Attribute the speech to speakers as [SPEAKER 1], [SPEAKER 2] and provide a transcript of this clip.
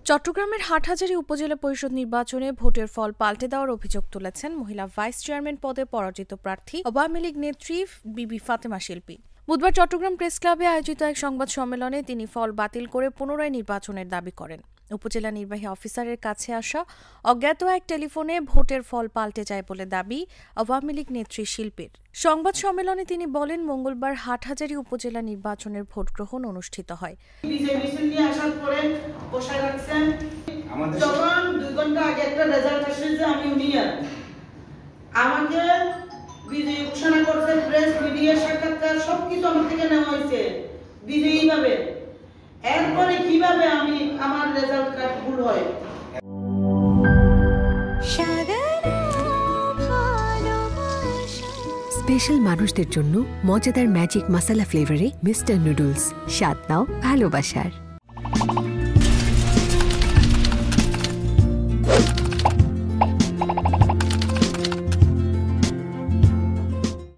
[SPEAKER 1] চট্টগ্রামের হাটহাজারী উপজেলা পরিষদ নির্বাচনে ভোটের ফল পাল্টে দেওয়ার অভিযোগ তুলেছেন মহিলা ভাইস চেয়ারম্যান পদে পরাজিত প্রার্থী আওয়ামী লীগ নেত্রী বিবি ফাতেমা শিল্পী। বুধবার চট্টগ্রাম প্রেস ক্লাবে আয়োজিত এক সংবাদ সম্মেলনে তিনি ফল বাতিল করে পুনরায় নির্বাচনের দাবি করেন। উপজেলা নির্বাহী অফিসারের কাছে আসা অজ্ঞাত এক টেলিফোনে ভোটের ফল পাল্টে যায় বলে দাবি আওয়ামী লীগ নেত্রী শিল্পীর। সংবাদ সম্মেলনে তিনি বলেন, মঙ্গলবার হাটহাজারী উপজেলা নির্বাচনের ভোট গ্রহণ অনুষ্ঠিত হয়।
[SPEAKER 2] আমাকে বিজয়ী ঘোষণা করতে প্রেস মিডিয়া সাক্ষাৎকার সবকিছু আমার থেকে নেওয়া হয়েছে বিজয়ী ভাবে। এরপরে কিভাবে আমি আমার রেজাল্ট কার্ড ভুল হয়।
[SPEAKER 3] স্পেশাল মানুষদের জন্য মজাদার ম্যাজিক মশলা ফ্লেভারে মিস্টার নুডলস। স্বাদ নাও ভালোবাসার।